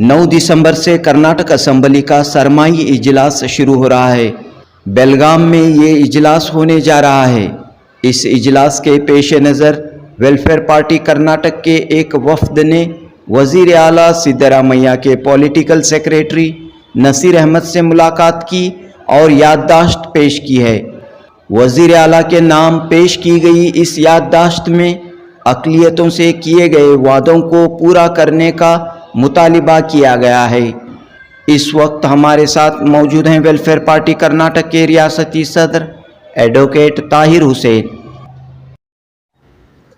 9 दिसंबर से कर्नाटक असेंबली का सरमाही इजलास शुरू हो रहा है। बेलगाम में ये इजलास होने जा रहा है। इस इजलास के पेश नज़र वेलफेयर पार्टी कर्नाटक के एक वफद ने वज़ीर आला सिद्धरामैया के पॉलिटिकल सेक्रेटरी नसीर अहमद से मुलाकात की और याददाश्त पेश की है। वज़ीर आला के नाम पेश की गई इस याददाश्त में अक़लियतों से किए गए वादों को पूरा करने का मुतालिबा किया गया है। इस वक्त हमारे साथ मौजूद हैं वेलफेयर पार्टी कर्नाटक के रियासती सदर एडवोकेट ताहिर हुसैन।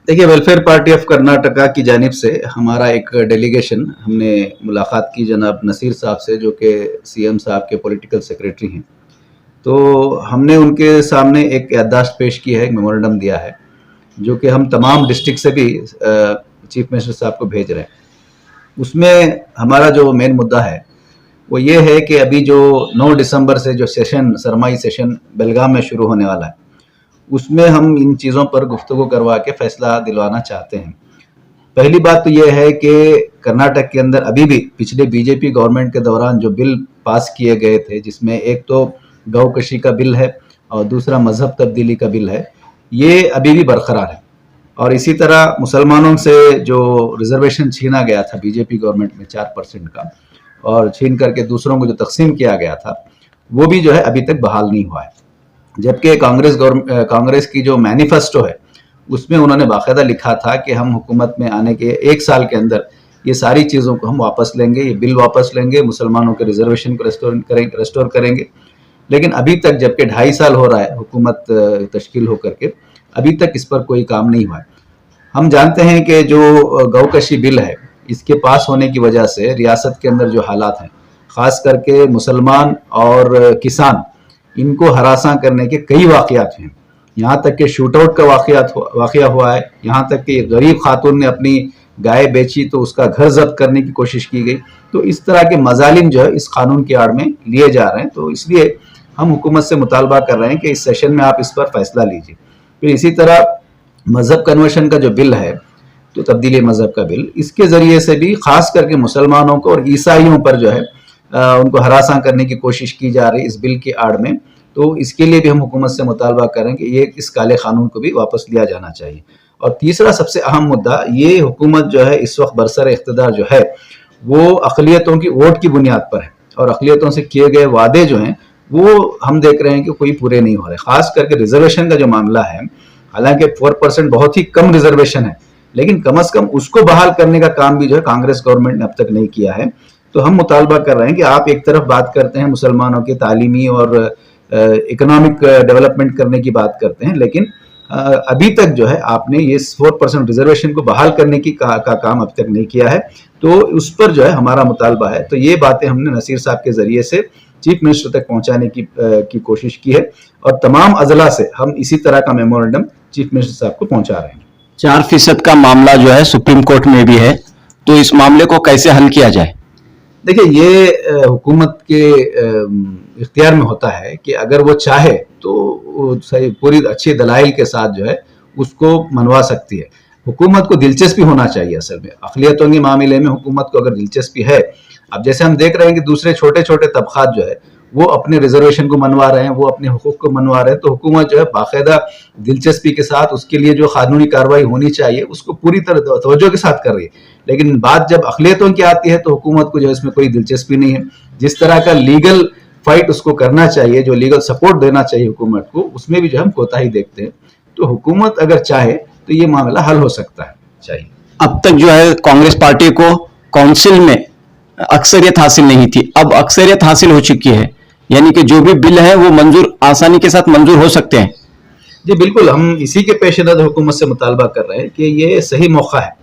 देखिए, वेलफेयर पार्टी ऑफ कर्नाटका की जानिब से हमारा एक डेलीगेशन, हमने मुलाकात की जनाब नसीर साहब से, जो कि सीएम साहब के पॉलिटिकल सेक्रेटरी हैं। तो हमने उनके सामने एक याददाश्त पेश की है, एक मेमोरेंडम दिया है, जो कि हम तमाम डिस्ट्रिक्ट से भी चीफ मिनिस्टर साहब को भेज रहे हैं। उसमें हमारा जो मेन मुद्दा है वो ये है कि अभी जो 9 दिसंबर से जो सेशन, सरमाही सेशन बेलगाम में शुरू होने वाला है, उसमें हम इन चीज़ों पर गुफ्तगू करवा के फैसला दिलवाना चाहते हैं। पहली बात तो ये है कि कर्नाटक के अंदर अभी भी पिछले बीजेपी गवर्नमेंट के दौरान जो बिल पास किए गए थे, जिसमें एक तो गौकशी का बिल है और दूसरा मजहब तब्दीली का बिल है, ये अभी भी बरकरार है। और इसी तरह मुसलमानों से जो रिजर्वेशन छीना गया था बीजेपी गवर्नमेंट में 4% का, और छीन करके दूसरों को जो तकसीम किया गया था, वो भी जो है अभी तक बहाल नहीं हुआ है। जबकि कांग्रेस की जो मैनिफेस्टो है उसमें उन्होंने बाकायदा लिखा था कि हम हुकूमत में आने के 1 साल के अंदर ये सारी चीज़ों को हम वापस लेंगे, ये बिल वापस लेंगे, मुसलमानों के रिजर्वेशन को रेस्टोर करेंगे। लेकिन अभी तक, जबकि 2.5 साल हो रहा है हुकूमत तश्कील होकर के, अभी तक इस पर कोई काम नहीं हुआ है। हम जानते हैं कि जो गौकशी बिल है, इसके पास होने की वजह से रियासत के अंदर जो हालात हैं, ख़ास करके मुसलमान और किसान, इनको हरासा करने के कई वाक़यात हैं। यहाँ तक कि शूट आउट का वाक़या हुआ है, यहाँ तक कि गरीब खातून ने अपनी गाय बेची तो उसका घर जब्त करने की कोशिश की गई। तो इस तरह के मजालिम जो है इस कानून की आड़ में लिए जा रहे हैं। तो इसलिए हम हुकूमत से मुतालबा कर रहे हैं कि इस सेशन में आप इस पर फैसला लीजिए। फिर इसी तरह मज़हब कन्वर्शन का जो बिल है, तो तब्दीली मज़हब का बिल, इसके ज़रिए से भी ख़ास करके मुसलमानों को और ईसाइयों पर जो है उनको हरासा करने की कोशिश की जा रही है इस बिल की आड़ में। तो इसके लिए भी हम हुकूमत से मुतालबा करें कि ये इस काले कानून को भी वापस लिया जाना चाहिए। और तीसरा सबसे अहम मुद्दा, ये हुकूमत जो है इस वक्त बरसर इख्तिदार जो है वो अक़लियतों की वोट की बुनियाद पर है, और अक़लियतों से किए गए वादे जो हैं वो हम देख रहे हैं कि कोई पूरे नहीं हो रहे। ख़ास करके रिजर्वेशन का जो मामला है, हालांकि 4% बहुत ही कम रिजर्वेशन है, लेकिन कम अज़ कम उसको बहाल करने का काम भी जो है कांग्रेस गवर्नमेंट ने अब तक नहीं किया है। तो हम मुतालबा कर रहे हैं कि आप एक तरफ बात करते हैं मुसलमानों की तालीमी और इकोनॉमिक डेवलपमेंट करने की बात करते हैं, लेकिन अभी तक जो है आपने ये 4% रिजर्वेशन को बहाल करने की का काम अब तक नहीं किया है। तो उस पर जो है हमारा मुतालबा है। तो ये बातें हमने नसीर साहब के ज़रिए से चीफ मिनिस्टर तक पहुंचाने की कोशिश की है, और तमाम अजला से हम इसी तरह का मेमोरेंडम चीफ मिनिस्टर साहब को पहुंचा रहे हैं। 4% का मामला जो है सुप्रीम कोर्ट में भी है, तो इस मामले को कैसे हल किया जाए? देखिए, ये हुकूमत के इख्तियार में होता है कि अगर वो चाहे तो सही पूरी अच्छी दलाइल के साथ जो है उसको मनवा सकती है। हुकूमत को दिलचस्पी होना चाहिए। असल में अक़लियतों के मामले में हुकूमत को अगर दिलचस्पी है, अब जैसे हम देख रहे हैं कि दूसरे छोटे छोटे तबक़ात जो है वो अपने रिजर्वेशन को मनवा रहे हैं, वो अपने हुकूक को मनवा रहे हैं, तो हुकूमत जो है बाकायदा दिलचस्पी के साथ उसके लिए जो कानूनी कार्रवाई होनी चाहिए उसको पूरी तरह तवज्जो के साथ कर रही है। लेकिन बात जब अक़लियतों की आती है तो हुकूमत को जो है इसमें कोई दिलचस्पी नहीं है। जिस तरह का लीगल फाइट उसको करना चाहिए, जो लीगल सपोर्ट देना चाहिए हुकूमत को, उसमें भी जो हम कोताही देखते हैं। तो हुकूमत अगर चाहे तो ये मामला हल हो सकता है। चाहिए। अब तक जो है कांग्रेस पार्टी को काउंसिल में अक्सरियत हासिल नहीं थी, अब अक्सरियत हासिल हो चुकी है, यानी कि जो भी बिल है वो मंजूर, आसानी के साथ मंजूर हो सकते हैं। जी बिल्कुल, हम इसी के पेश नज़र हुकूमत से मुतालबा कर रहे हैं कि ये सही मौका है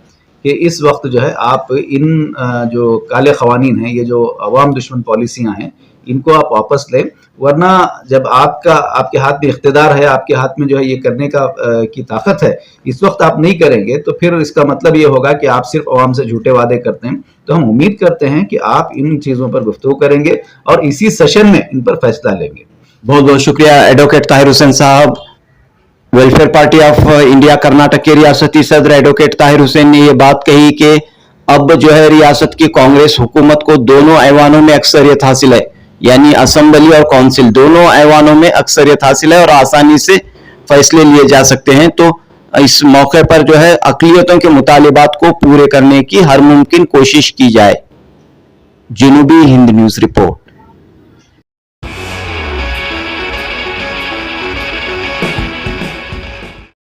कि इस वक्त जो है आप इन जो काले क़वानीन हैं, ये जो अवाम दुश्मन पॉलिसियाँ हैं, इनको आप वापस लें। वरना जब आपके हाथ में इख्तिदार है, आपके हाथ में जो है ये करने की ताकत है, इस वक्त आप नहीं करेंगे तो फिर इसका मतलब ये होगा कि आप सिर्फ अवाम से झूठे वादे करते हैं। तो हम उम्मीद करते हैं कि आप इन चीज़ों पर गुफ्तगू करेंगे और इसी सेशन में इन पर फैसला लेंगे। बहुत बहुत शुक्रिया एडवोकेट ताहिर हुसैन साहब। Welfare party of India Karnataka के रियासती सदर एडवोकेट ताहिर हुसैन ने ये बात कही कि اب جو ہے ریاست کی کانگریس حکومت کو دونوں ایوانوں میں اکثریت حاصل ہے، یعنی اسمبلی اور کونسل دونوں ایوانوں میں اکثریت حاصل ہے اور آسانی سے فیصلے لیے جا سکتے ہیں. تو اس موقع پر جو ہے اقلیتوں کے مطالبات کو پورے کرنے کی ہر ممکن کوشش کی جائے. جنوبی ہند نیوز رپورٹ.